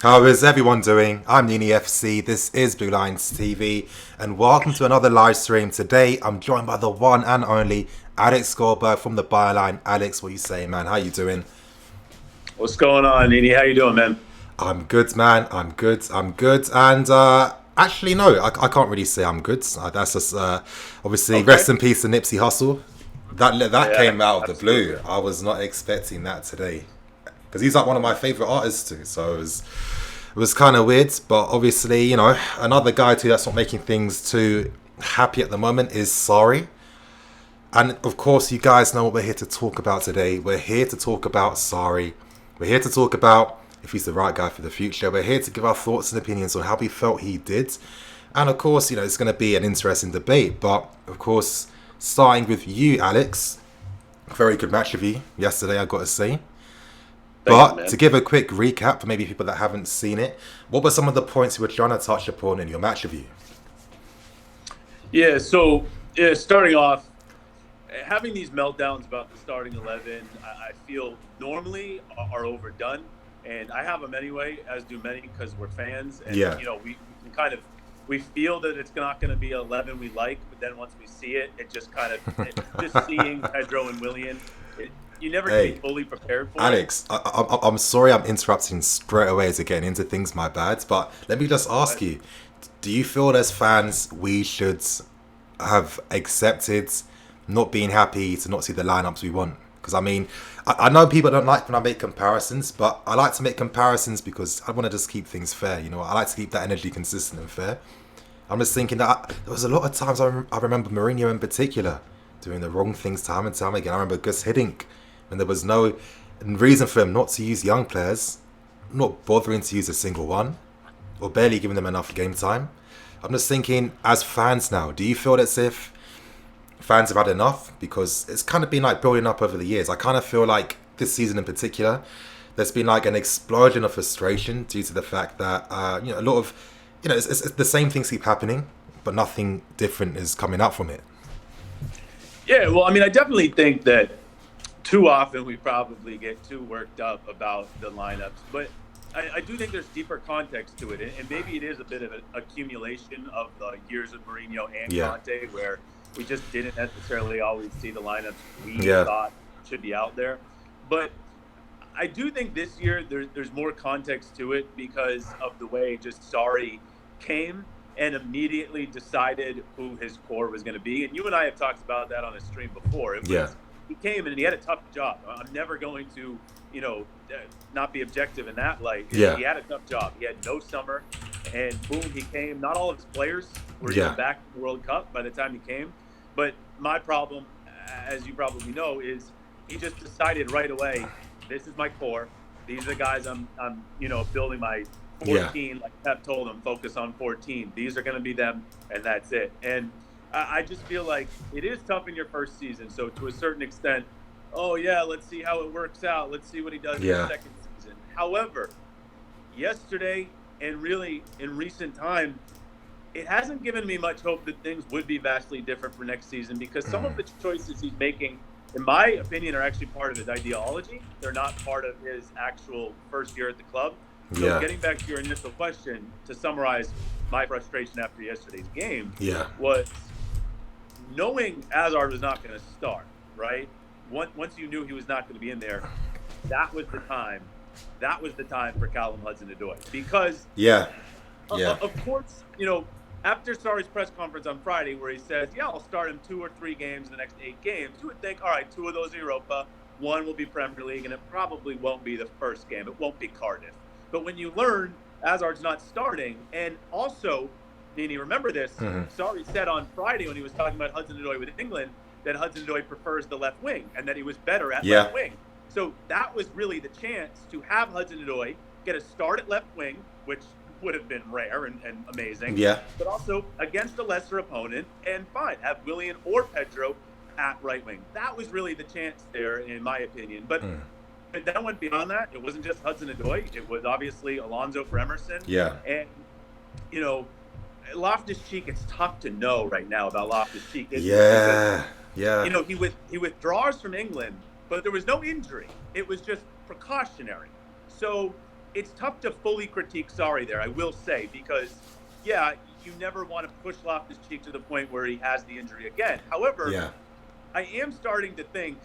How is everyone doing? I'm Nini FC, this is Byline TV, and welcome to another live stream. Today, I'm joined by the one and only Alex Goldberg from the Byline. Alex, what you saying, man? How you doing? What's going on, Nini? How you doing, man? I'm good, man. I'm good. And actually, no, I can't really say I'm good. That's just obviously Okay. rest in peace to Nipsey Hussle. That Yeah, came out of the blue. absolutely. I was not expecting that today because he's like one of my favorite artists too. So it was kind of weird, but obviously, another guy too that's not making things too happy at the moment is Sarri. And of course, you guys know what we're here to talk about today. We're here to talk about Sarri. We're here to talk about if he's the right guy for the future. We're here to give our thoughts and opinions on how we felt he did. And of course, it's going to be an interesting debate. But of course, starting with you, Alex, very good match of you yesterday, I've got to say. Thank you, But to man. give a quick recap for maybe people that haven't seen it, what were some of the points you were trying to touch upon in your match review? Yeah, starting off, having these meltdowns about the starting 11, I feel normally are overdone. And I have them anyway, as do many, because we're fans. And, Yeah, we can we feel that it's not going to be 11 we like, but then once we see it, it just just seeing Pedro and Willian, you never can be hey, fully prepared for it. Alex, I'm sorry I'm interrupting straight away to getting into things, my bad. But let me just ask But you, do you feel as fans we should have accepted not being happy to not see the lineups we want? Because I mean, I know people don't like when I make comparisons, but I like to make comparisons because I want to just keep things fair. I like to keep that energy consistent and fair. I'm just thinking that there was a lot of times I remember Mourinho in particular doing the wrong things time and time again. I remember Gus Hiddink when there was no reason for him not to use young players, not bothering to use a single one, or barely giving them enough game time. I'm just thinking, as fans now, do you feel as if fans have had enough? Because it's kind of been like building up over the years. I kind of feel like this season in particular, there's been like an explosion of frustration due to the fact that a lot of it's the same things keep happening, but nothing different is coming out from it. yeah, well, I mean, I definitely think that too often we probably get too worked up about the lineups, but I do think there's deeper context to it, and maybe it is a bit of an accumulation of the years of Mourinho and Yeah, Conte, where we just didn't necessarily always see the lineups we yeah, thought should be out there. But I do think this year there's more context to it because of the way just Sarri came and immediately decided who his core was going to be. And you and I have talked about that on a stream before. It yeah, was he came and he had a tough job. I'm never going to, not be objective in that light. yeah, He had a tough job. He had no summer, and boom, he came. Not all of his players were even yeah, back in the World Cup by the time he came. But my problem, as you probably know, is he just decided right away, this is my core. These are the guys I'm building my yeah. 14, like Pep told him, focus on 14. These are going to be them, and that's it. And I just feel like it is tough in your first season. So to a certain extent, oh yeah, let's see how it works out. Let's see what he does in the Yeah. second season. However, yesterday and really in recent time, it hasn't given me much hope that things would be vastly different for next season because some of the choices he's making, in my opinion, are actually part of his ideology. They're not part of his actual first year at the club. So Yeah. getting back to your initial question, to summarize my frustration after yesterday's game Yeah. was knowing Hazard was not going to start, right? Once you knew he was not going to be in there, that was the time. That was the time for Callum Hudson-Odoi because Yeah. Yeah. of course, after Sarri's press conference on Friday, where he says, "Yeah, I'll start him 2 or 3 games in the next 8 games," you would think, all right, 2 of those are Europa, 1 will be Premier League, and it probably won't be the first game. It won't be Cardiff. But when you learn Hazard's not starting, and also, Nini, remember this, Mhm. Sarri said on Friday when he was talking about Hudson-Odoi with England that Hudson-Odoi prefers the left wing and that he was better at Yeah. left wing. So that was really the chance to have Hudson-Odoi get a start at left wing, which would have been rare and amazing, Yeah. but also against a lesser opponent, and fine, have Willian or Pedro at right wing. That was really the chance there, in my opinion. But Mm. it then went beyond that. It wasn't just Hudson-Odoi. It was obviously Alonso for Emerson. Yeah. And, Loftus-Cheek, it's tough to know right now about Loftus-Cheek, isn't it? Because Yeah. Yeah. he withdraws from England, but there was no injury. It was just precautionary. So it's tough to fully critique Sarri there, I will say, because yeah, you never want to push Loftus-Cheek to the point where he has the injury again. However, Yeah, I am starting to think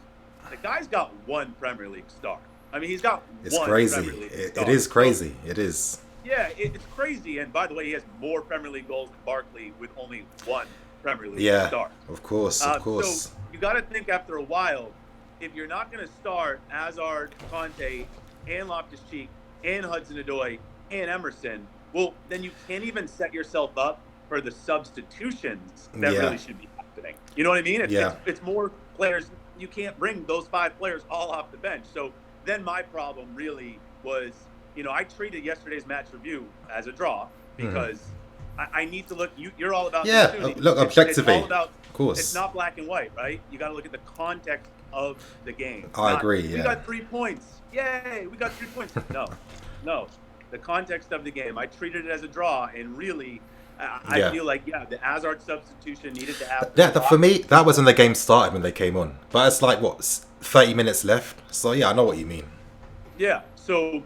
the guy's got one Premier League star. I mean, he's got it's one crazy. Premier League It star. is crazy. It is. Yeah, it's crazy. And by the way, he has more Premier League goals than Barkley with only one Premier League Yeah, star. of course, of course. So you got to think after a while, if you're not going to start Hazard, Conte, and Loftus-Cheek, and Hudson-Odoi, and Emerson, well, then you can't even set yourself up for the substitutions that really should be happening. You know what I mean? It's more players. You can't bring those 5 players all off the bench. So then my problem really was, I treated yesterday's match review as a draw because I need to look. You're all about look objectively. It's all about, of course. It's not black and white, right? You got to look at the context of the game. I agree. We got 3 points. Yay! We got 3 points. No. The context of the game. I treated it as a draw, and really, I feel like the Hazard substitution needed to happen. Yeah, for me, that was when the game started when they came on. But it's like 30 minutes left. So yeah, I know what you mean. Yeah. So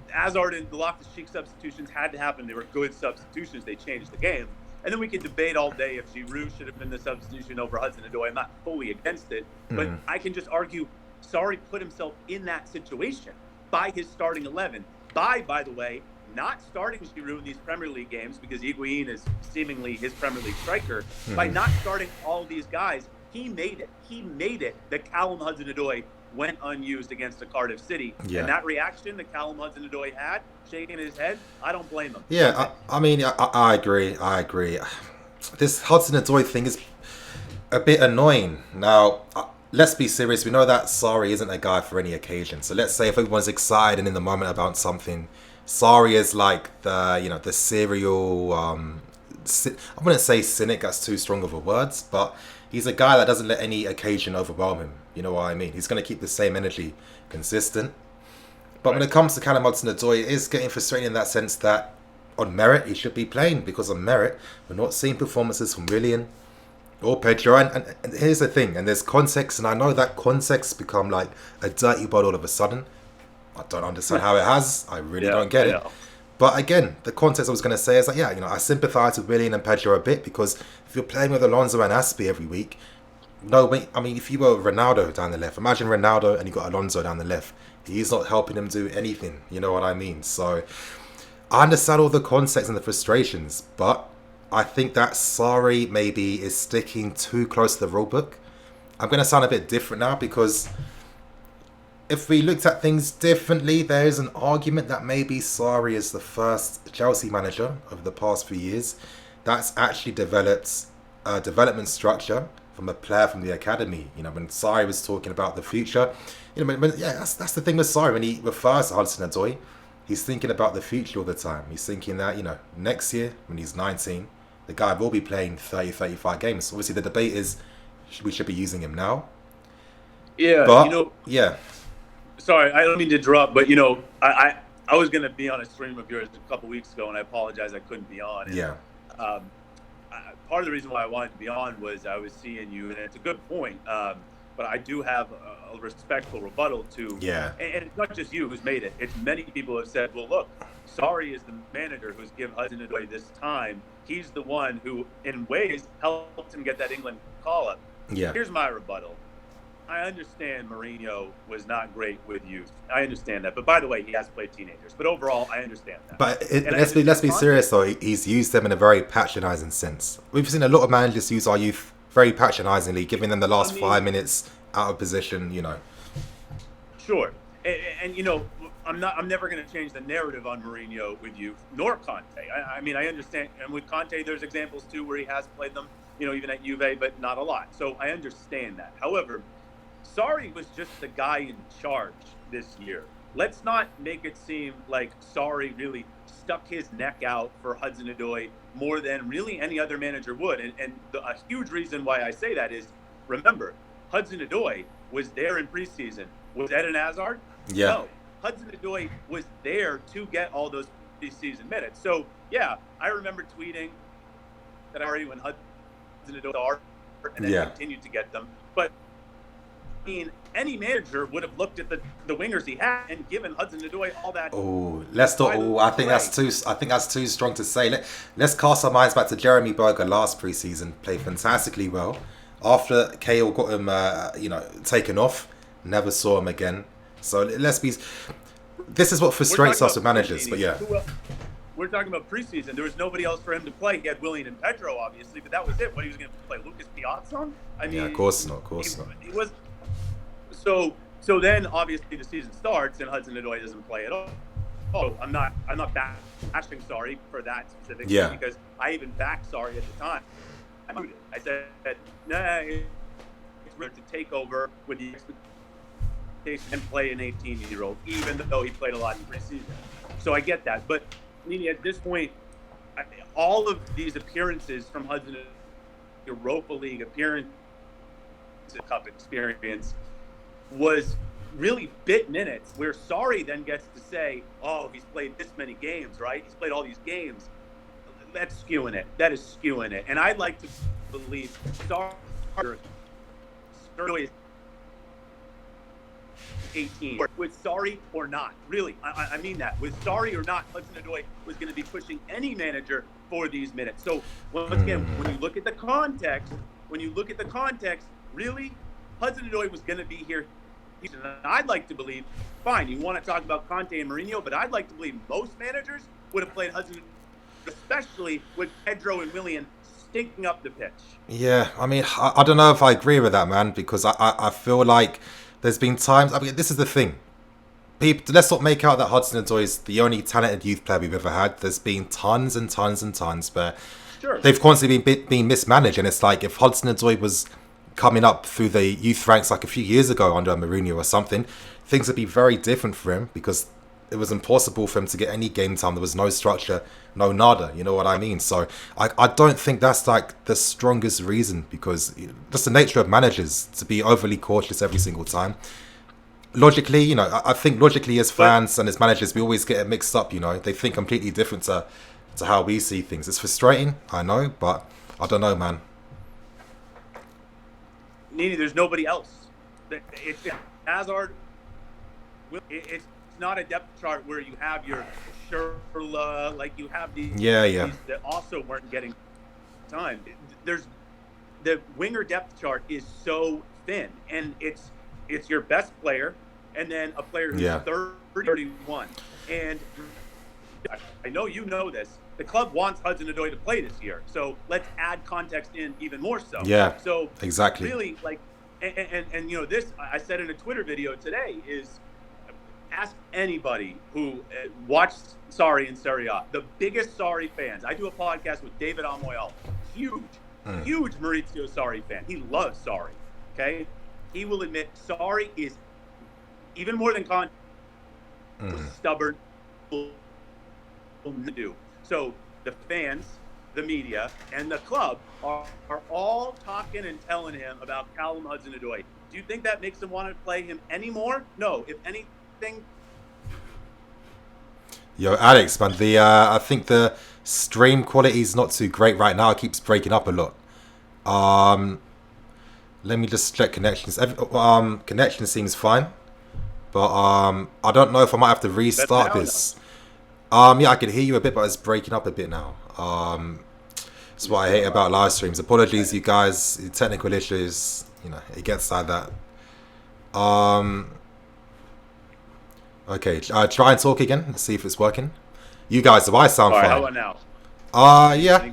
Hazard and the Loftus-Cheek substitutions had to happen. They were good substitutions. They changed the game. And then we could debate all day if Giroud should have been the substitution over Hudson-Odoi. I'm not fully against it, but I can just argue Sarri put himself in that situation by his starting 11. By the way, not starting Giroud in these Premier League games because Higuain is seemingly his Premier League striker. By not starting all these guys, he made it. He made it that Callum Hudson-Odoi went unused against the Cardiff City. Yeah. And that reaction that Callum Hudson-Odoi had, shaking his head, I don't blame him. Yeah, I mean, I agree. This Hudson-Odoi thing is a bit annoying. Now, let's be serious. We know that Sarri isn't a guy for any occasion. So let's say if everyone's excited and in the moment about something, Sarri is like the serial, I wouldn't say cynic, that's too strong of a words, but he's a guy that doesn't let any occasion overwhelm him. You know what I mean? He's going to keep the same energy consistent. But when it comes to Callum Hudson-Odoi, it is getting frustrating in that sense that on merit, he should be playing, because on merit, we're not seeing performances from Willian or Pedro. And here's the thing, and there's context, and I know that context become like a dirty word all of a sudden. I don't understand how it has. I really don't get it. But again, the context I was going to say is like, I sympathise with Willian and Pedro a bit, because if you're playing with Alonso and Aspi every week, if you were Ronaldo down the left, imagine Ronaldo and you got Alonso down the left. He's not helping him do anything. You know what I mean? So I understand all the context and the frustrations, but I think that Sarri maybe is sticking too close to the rule book. I'm going to sound a bit different now, because if we looked at things differently, there is an argument that maybe Sarri is the first Chelsea manager over the past few years that's actually developed a development structure from a player from the academy. When Sarri was talking about the future, that's the thing with Sarri. When he refers to Hudson-Odoi, he's thinking about the future all the time. He's thinking that, next year, when he's 19, the guy will be playing 30, 35 games. Obviously, the debate is we should be using him now. Yeah, but, Sorry, I don't mean to interrupt, but, I was going to be on a stream of yours a couple weeks ago, and I apologize I couldn't be on. And, part of the reason why I wanted to be on was I was seeing you, and it's a good point, but I do have a respectful rebuttal to, and it's not just you who's made it. It's many people who have said, well, look, Sarri is the manager who's given Hudson-Odoi this time. He's the one who, in ways, helped him get that England call-up. Yeah. Here's my rebuttal. I understand Mourinho was not great with youth. I understand that. But by the way, he has played teenagers. But overall, I understand that. But let's be serious, though. He's used them in a very patronising sense. We've seen a lot of managers use our youth very patronisingly, giving them the last 5 minutes out of position, Sure. And I'm never going to change the narrative on Mourinho with youth, nor Conte. I understand. And with Conte, there's examples, too, where he has played them, even at Juve, but not a lot. So I understand that. However, Sarri was just the guy in charge this year. Let's not make it seem like Sarri really stuck his neck out for Hudson-Odoi more than really any other manager would. And a huge reason why I say that is, remember, Hudson-Odoi was there in preseason. Was Eden Hazard? Yeah. No. Hudson-Odoi was there to get all those preseason minutes. So, yeah, I remember tweeting that already when Hudson-Odoi started and then continued to get them. But mean, any manager would have looked at the wingers he had and given Hudson-Odoi all that. Oh, let's not. Oh, I think that's too. I think that's too strong to say. Let's cast our minds back to Jeremy Berger last preseason. Played fantastically well. After Cahill got him, taken off, never saw him again. So let's be. This is what frustrates us with managers. But yeah, we're talking about preseason. There was nobody else for him to play. He had Willian and Pedro, obviously, but that was it. What, he was going to play Lucas Piazza? I mean, yeah, of course not. Of course not. He was. So then obviously the season starts and Hudson-Odoi doesn't play at all. Oh, I'm not bashing Sarri for that specifically because I even backed Sarri at the time. I said, nah, it's to take over with the expectation and play an 18-year-old, even though he played a lot in preseason. So I get that. But Nini, at this point, all of these appearances from Hudson, Europa League appearance, Cup experience, was really bit minutes where Sarri then gets to say, oh, he's played this many games, right? He's played all these games. That's skewing it. That is skewing it. And I'd like to believe Sarri is 18. With Sarri or not, really, I mean that. With Sarri or not, Hudson-Odoi was going to be pushing any manager for these minutes. So once again, when you look at the context, really, Hudson-Odoi was going to be here. And I'd like to believe, fine, you want to talk about Conte and Mourinho, but I'd like to believe most managers would have played Hudson, especially with Pedro and Willian stinking up the pitch. Yeah, I mean, I don't know if I agree with that, man, because I feel like there's been times. I mean, this is the thing. People, let's not make out that Hudson-Odoi is the only talented youth player we've ever had. There's been tons and tons and tons where they've constantly been mismanaged, and it's like if Hudson-Odoi was coming up through the youth ranks like a few years ago under Mourinho or something, things would be very different for him because it was impossible for him to get any game time. There was no structure, no nada, you know what I mean? So I don't think that's like the strongest reason, because just the nature of managers to be overly cautious every single time. Logically, I think logically as fans and as managers, we always get it mixed up, they think completely different to how we see things. It's frustrating, I know, but I don't know, man. Nini, there's nobody else. It's Hazard. It's not a depth chart where you have your Sherla, like you have these. Yeah. These that also weren't getting time. The winger depth chart is so thin, and it's your best player, and then a player who's 31. And I know you know this. The club wants Hudson-Odoi to play this year, so let's add context in even more so. Yeah, so exactly. Really, like, and this I said in a Twitter video today is ask anybody who watched Sarri in Serie A, the biggest Sarri fans. I do a podcast with David Amoyal, huge Maurizio Sarri fan. He loves Sarri. Okay, he will admit Sarri is even more than stubborn. Do. So the fans, the media, and the club are all talking and telling him about Callum Hudson-Odoi. Do you think that makes him want to play him anymore? No. If anything. Yo, Alex, man, I think the stream quality is not too great right now. It keeps breaking up a lot. Let me just check connections. Connection seems fine, but I don't know if I might have to restart this. Yeah, I can hear you a bit, but it's breaking up a bit now. That's what I hate about live streams. Apologies, you guys. Technical issues, it gets like that. Okay, try and talk again. Let's see if it's working. You guys, do I sound fine? How about now? Yeah.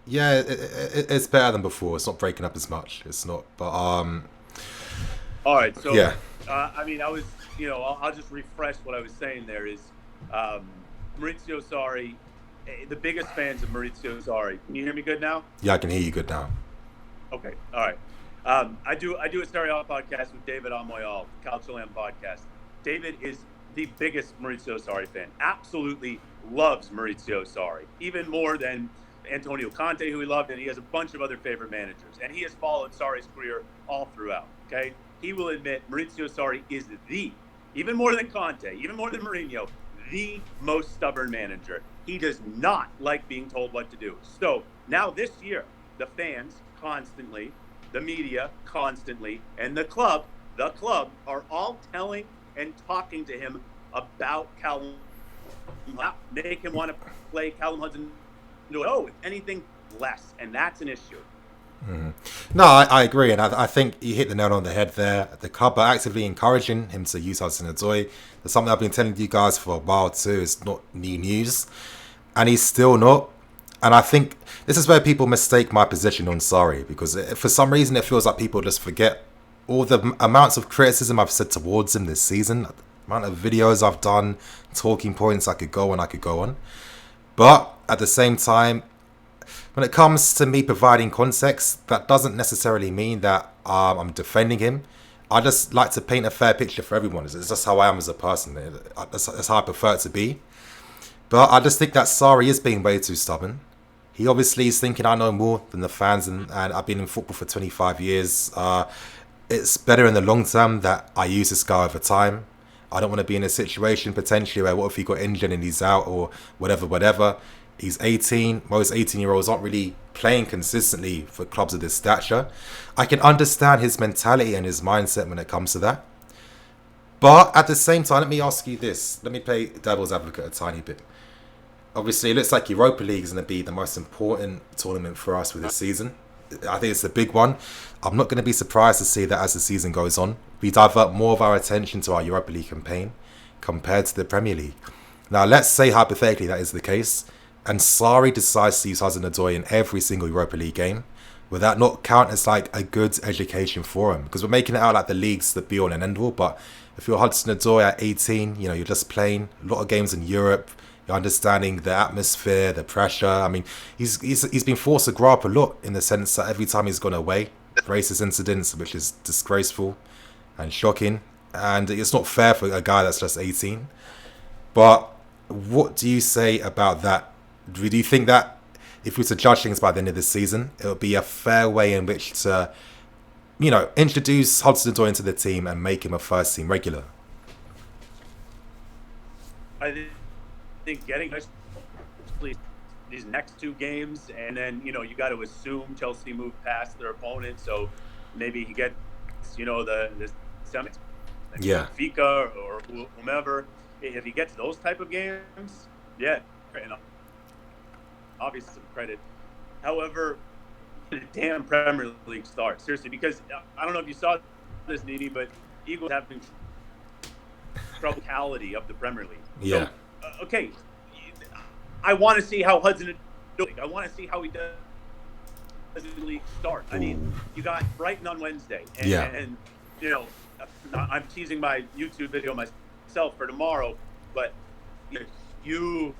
Yeah, it's better than before. It's not breaking up as much. It's not, but All right, so yeah. I'll just refresh what I was saying there is. Maurizio Sarri, the biggest fans of Maurizio Sarri. Can you hear me good now? Yeah, I can hear you good now. Okay, all right. I do a Serie A podcast with David Amoyal, Calcio podcast. David is the biggest Maurizio Sarri fan. Absolutely loves Maurizio Sarri, even more than Antonio Conte, who he loved, and he has a bunch of other favorite managers. And he has followed Sarri's career all throughout. Okay, he will admit Maurizio Sarri is even more than Conte, even more than Mourinho, the most stubborn manager. He does not like being told what to do. So now this year, the fans constantly, the media constantly, and the club the club, are all telling and talking to him about Callum, make him want to play Callum Hudson. No, if anything, less, and that's an issue. No, I agree, and I think you hit the nail on the head there. The club are actively encouraging him to use Hudson-Odoi. That's something I've been telling you guys for a while too. It's not new news, and he's still not. And I think this is where people mistake my position on Sarri, because for some reason it feels like people just forget all the amounts of criticism I've said towards him this season, the amount of videos I've done, talking points I could go on. But at the same time, when it comes to me providing context, that doesn't necessarily mean that I'm defending him. I just like to paint a fair picture for everyone. It's just how I am as a person. That's how I prefer it to be. But I just think that Sarri is being way too stubborn. He obviously is thinking I know more than the fans, and I've been in football for 25 years. It's better in the long term that I use this guy over time. I don't want to be in a situation potentially where what if he got injured and he's out or whatever. He's 18. Most 18-year-olds aren't really playing consistently for clubs of this stature. I can understand his mentality and his mindset when it comes to that. But at the same time, let me ask you this. Let me play devil's advocate a tiny bit. Obviously, it looks like Europa League is going to be the most important tournament for us for this season. I think it's a big one. I'm not going to be surprised to see that as the season goes on, we divert more of our attention to our Europa League campaign compared to the Premier League. Now, let's say hypothetically that is the case, and Sarri decides to use Hudson-Odoi in every single Europa League game. Would that not count as like a good education for him? Because we're making it out like the league's the be all and end all, but if you're Hudson-Odoi at 18, you're just playing a lot of games in Europe. You're understanding the atmosphere, the pressure. I mean, he's been forced to grow up a lot in the sense that every time he's gone away, racist incidents, which is disgraceful and shocking. And it's not fair for a guy that's just 18. But what do you say about that? Do you think that if we were to judge things by the end of this season, it would be a fair way in which to, introduce Hudson-Odoi into the team and make him a first team regular? I think getting these next two games, and then you got to assume Chelsea move past their opponent, so maybe he gets the semi, Benfica or whomever. If he gets those type of games, yeah, and obviously some credit. However, the damn Premier League starts seriously, because I don't know if you saw this, Nini, but Eagles have been troublity of the Premier League. Yeah. So, okay, I want to see how Hudson. I want to see how he does the league start. I mean, you got Brighton on Wednesday, and I'm teasing my YouTube video myself for tomorrow, but huge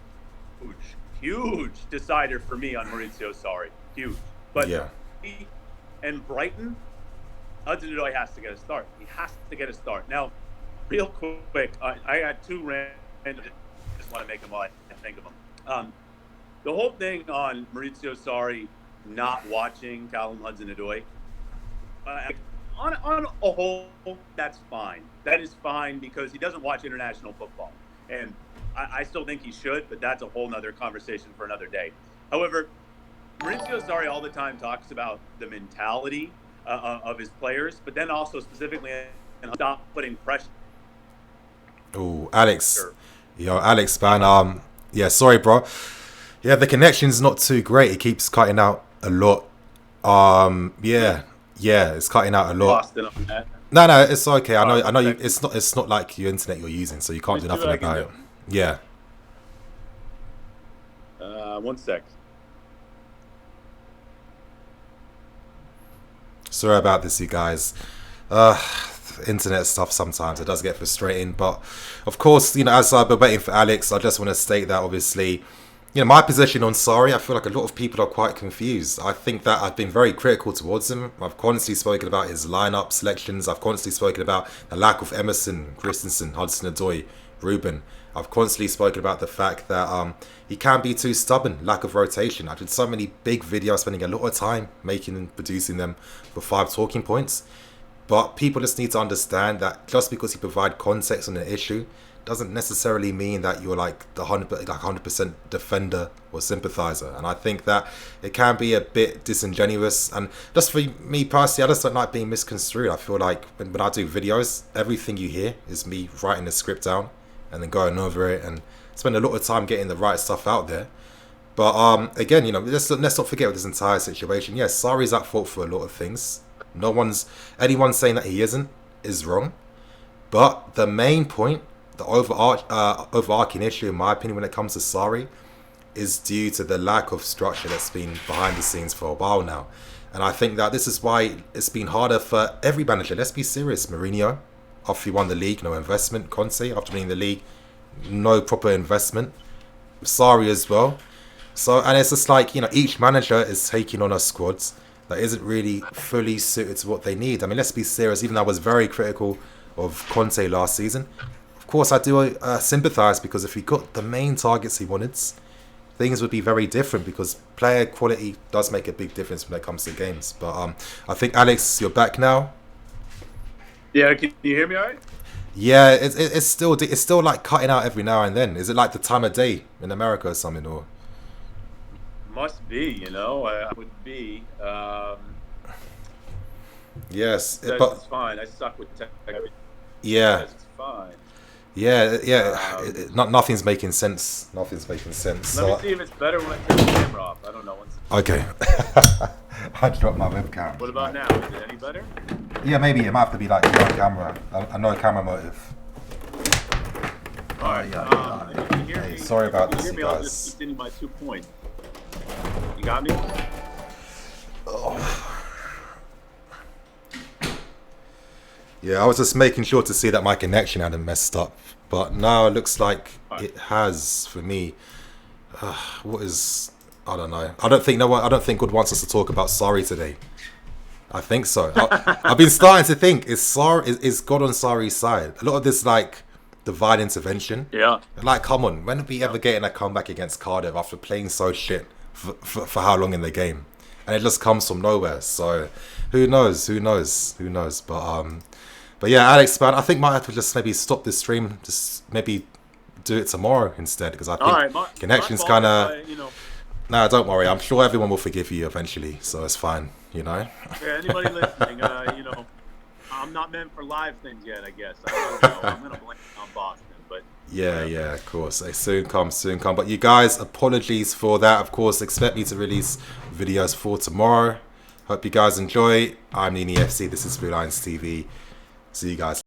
decider for me on Maurizio Sarri. Huge. But and Brighton, Hudson-Odoi has to get a start. He has to get a start. Now, real quick, I got two random. Just want to make them while I think of them. The whole thing on Maurizio Sarri not watching Callum Hudson-Odoi, on a whole, that's fine. That is fine because he doesn't watch international football. And I still think he should, but that's a whole nother conversation for another day. However, Maurizio Sarri all the time talks about the mentality of his players, but then also specifically stop putting pressure. Oh, Alex. Alex, man. Sorry, bro. Yeah, the connection's not too great. It keeps cutting out a lot. It's cutting out a lot. No, it's okay. I know. It's not like your internet you're using, so you can't do nothing about it. Yeah. 1 sec. Sorry about this, you guys. Internet stuff sometimes it does get frustrating, but of course, as I've been waiting for Alex, I just want to state that obviously, my position on Sarri, I feel like a lot of people are quite confused. I think that I've been very critical towards him. I've constantly spoken about his lineup selections. I've constantly spoken about the lack of Emerson, Christensen, Hudson-Odoi, Ruben. I've constantly spoken about the fact that he can be too stubborn, lack of rotation. I did so many big videos, spending a lot of time making and producing them for 5 talking points. But people just need to understand that just because he provides context on an issue doesn't necessarily mean that you're like the 100% defender or sympathizer. And I think that it can be a bit disingenuous. And just for me personally, I just don't like being misconstrued. I feel like when I do videos, everything you hear is me writing the script down and then going over it and spend a lot of time getting the right stuff out there. But again, you know, let's not forget with this entire situation. Yes, Sarri's at fault for a lot of things. Anyone saying that he isn't is wrong. But the main point, the overarching issue, in my opinion, when it comes to Sarri, is due to the lack of structure that's been behind the scenes for a while now. And I think that this is why it's been harder for every manager. Let's be serious. Mourinho, after he won the league, no investment. Conte, after winning the league, no proper investment. Sarri as well. So, and it's just like, you know, each manager is taking on a squad that isn't really fully suited to what they need. I mean, let's be serious. Even though I was very critical of Conte last season, of course I do sympathise, because if he got the main targets he wanted, things would be very different, because player quality does make a big difference when it comes to games. But I think, Alex, you're back now. Yeah, can you hear me all right? Yeah, it's still like cutting out every now and then. Is it like the time of day in America or something, or? Must be, you know, I would be. Yes, but it's fine. I suck with tech. Yeah, it's fine. Yeah. Nothing's making sense. Let me see if it's better when I turn the camera off. I don't know. Okay. I dropped my webcam. What about now? Is it any better? Yeah, maybe it might have to be like no camera. No camera motive. All right. If you can hear me, sorry about this, you I'll guys. just continue my 2 points. You got me? Oh. Yeah, I was just making sure to see that my connection hadn't messed up, but now it looks like it has for me. I don't know. I don't think God wants us to talk about Sarri today. I think so. I've been starting to think, is God on Sarri's side? A lot of this like divine intervention. Yeah. Like, come on, when are we ever getting a comeback against Cardiff after playing so shit for how long in the game? And it just comes from nowhere. So who knows? But yeah, Alex, man, I think might have to just maybe stop this stream. Just maybe do it tomorrow instead, because I think connection's kind of. No, don't worry. I'm sure everyone will forgive you eventually, so it's fine. You know. Yeah, anybody listening, I'm not meant for live things yet. I guess I don't know. I'm gonna blame it on Boston, but. Yeah, of course. They soon come. But you guys, apologies for that. Of course, expect me to release videos for tomorrow. Hope you guys enjoy. I'm Nini FC. This is Byline TV. See you guys.